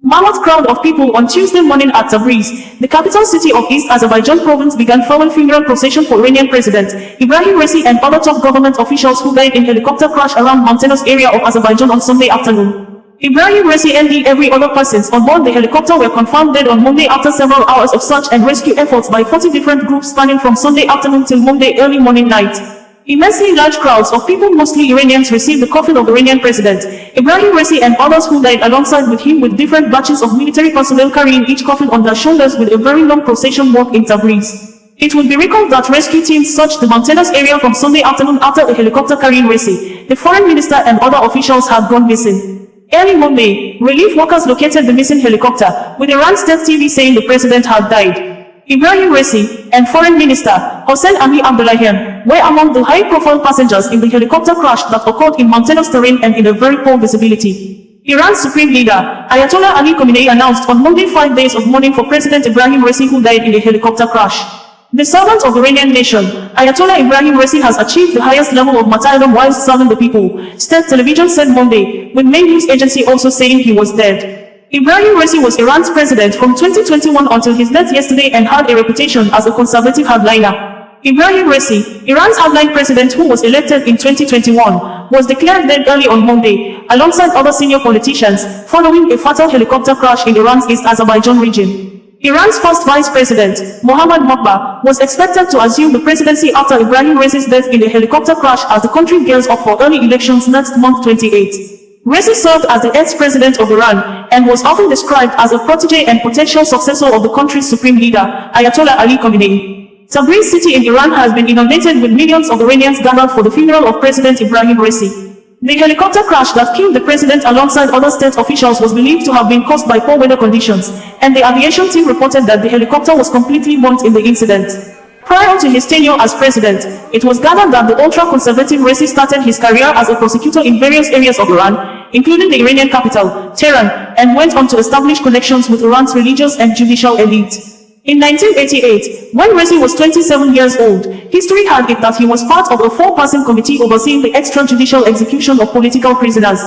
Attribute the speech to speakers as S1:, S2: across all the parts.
S1: Mammoth crowd of people on Tuesday morning at Tabriz, the capital city of East Azerbaijan province, began following funeral procession for Iranian President Ibrahim Raisi and other top government officials who died in helicopter crash around mountainous area of Azerbaijan on Sunday afternoon. Ibrahim Raisi and every other persons on board the helicopter were confirmed dead on Monday after several hours of search and rescue efforts by 40 different groups spanning from Sunday afternoon till Monday early morning night. Immensely large crowds of people, mostly Iranians, received the coffin of Iranian President Ibrahim Raisi and others who died alongside with him, with different batches of military personnel carrying each coffin on their shoulders with a very long procession walk in Tabriz. It would be recalled that rescue teams searched the mountainous area from Sunday afternoon after a helicopter carrying Raisi, the foreign minister, and other officials had gone missing. Early Monday, relief workers located the missing helicopter, with Iran State TV saying the president had died. Ibrahim Raisi and Foreign Minister Hossein Ami-Abdullahian were among the high-profile passengers in the helicopter crash that occurred in mountainous terrain and in a very poor visibility. Iran's supreme leader, Ayatollah Ali Khamenei, announced on Monday 5 days of mourning for President Ibrahim Raisi, who died in a helicopter crash. The servant of the Iranian nation, Ayatollah Ibrahim Raisi, has achieved the highest level of martyrdom whilst serving the people, state television said Monday, with main news agency also saying he was dead. Ibrahim Raisi was Iran's president from 2021 until his death yesterday and had a reputation as a conservative hardliner. Ibrahim Raisi, Iran's hardline president who was elected in 2021, was declared dead early on Monday, alongside other senior politicians, following a fatal helicopter crash in Iran's East Azerbaijan region. Iran's first vice president, Mohammad Mokbar, was expected to assume the presidency after Ibrahim Raisi's death in a helicopter crash as the country gears up for early elections next month 28. Raisi served as the ex-president of Iran and was often described as a protege and potential successor of the country's supreme leader, Ayatollah Ali Khamenei. Tabriz city in Iran has been inundated with millions of Iranians gathered for the funeral of President Ibrahim Raisi. The helicopter crash that killed the president alongside other state officials was believed to have been caused by poor weather conditions, and the aviation team reported that the helicopter was completely burnt in the incident. Prior to his tenure as president, it was gathered that the ultra-conservative Raisi started his career as a prosecutor in various areas of Iran, including the Iranian capital, Tehran, and went on to establish connections with Iran's religious and judicial elite. In 1988, when Raisi was 27 years old, history had it that he was part of a 4-person committee overseeing the extrajudicial execution of political prisoners.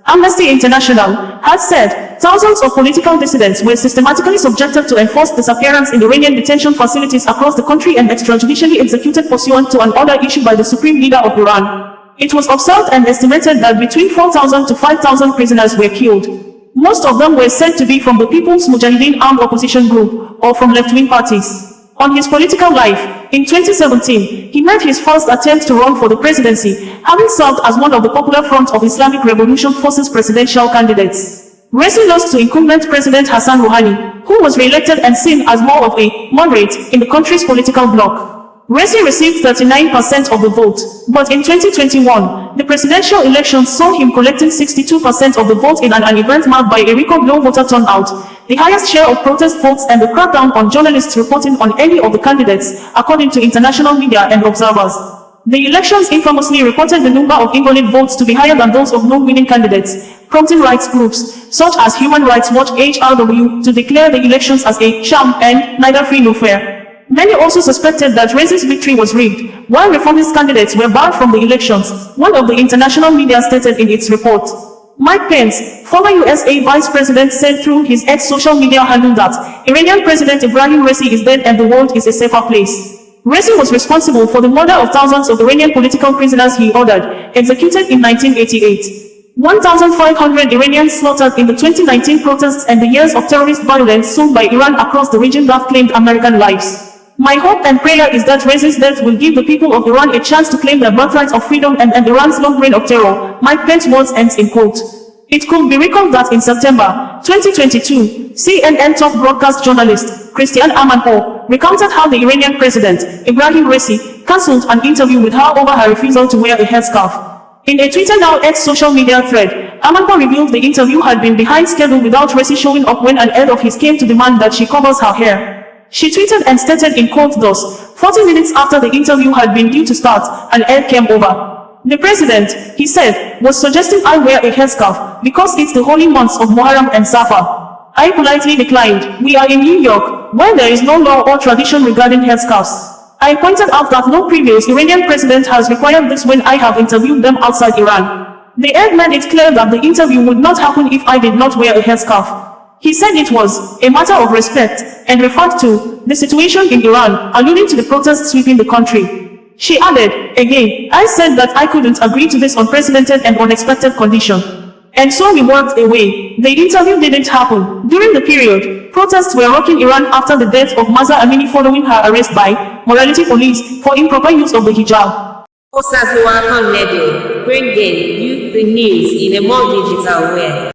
S1: Amnesty International had said thousands of political dissidents were systematically subjected to enforced disappearance in Iranian detention facilities across the country and extrajudicially executed pursuant to an order issued by the supreme leader of Iran. It was observed and estimated that between 4,000 to 5,000 prisoners were killed. Most of them were said to be from the People's Mujahideen armed opposition group or from left-wing parties. On his political life, in 2017, he made his first attempt to run for the presidency, having served as one of the Popular Front of Islamic Revolution Forces presidential candidates. Raisi lost to incumbent President Hassan Rouhani, who was re-elected and seen as more of a moderate in the country's political bloc. Raisi received 39% of the vote, but in 2021, the presidential elections saw him collecting 62% of the vote in an event marked by a record low voter turnout, the highest share of protest votes, and the crackdown on journalists reporting on any of the candidates, according to international media and observers. The elections infamously reported the number of invalid votes to be higher than those of non-winning candidates, prompting rights groups, such as Human Rights Watch (HRW), to declare the elections as a sham and neither free nor fair. Many also suspected that Raisi's victory was rigged, while reformist candidates were barred from the elections, one of the international media stated in its report. Mike Pence, former USA vice president, said through his ex-social media handle that Iranian President Ibrahim Raisi is dead and the world is a safer place. Raisi was responsible for the murder of thousands of Iranian political prisoners he ordered, executed in 1988. 1,500 Iranians slaughtered in the 2019 protests and the years of terrorist violence sown by Iran across the region that claimed American lives. My hope and prayer is that Raisi's death will give the people of Iran a chance to claim their birthright of freedom and end Iran's long reign of terror, Mike Pence's words ends in quote. It could be recalled that in September 2022, CNN top broadcast journalist Christiane Amanpour recounted how the Iranian president, Ibrahim Raisi, cancelled an interview with her over her refusal to wear a headscarf. In a Twitter now X social media thread, Amanpour revealed the interview had been behind schedule without Raisi showing up when an aide of his came to demand that she covers her hair. She tweeted and stated in quote thus, 40 minutes after the interview had been due to start, an aide came over. The president, he said, was suggesting I wear a headscarf, because it's the holy months of Muharram and Safar. I politely declined. We are in New York, where there is no law or tradition regarding headscarves. I pointed out that no previous Iranian president has required this when I have interviewed them outside Iran. The aide made it clear that the interview would not happen if I did not wear a headscarf. He said it was a matter of respect and referred to the situation in Iran, alluding to the protests sweeping the country. She added, again, I said that I couldn't agree to this unprecedented and unexpected condition. And so we walked away. The interview didn't happen. During the period, protests were rocking Iran after the death of Mahsa Amini following her arrest by morality police for improper use of the hijab.
S2: OsazuwaAkonedo, bringing you the news in a more digital way.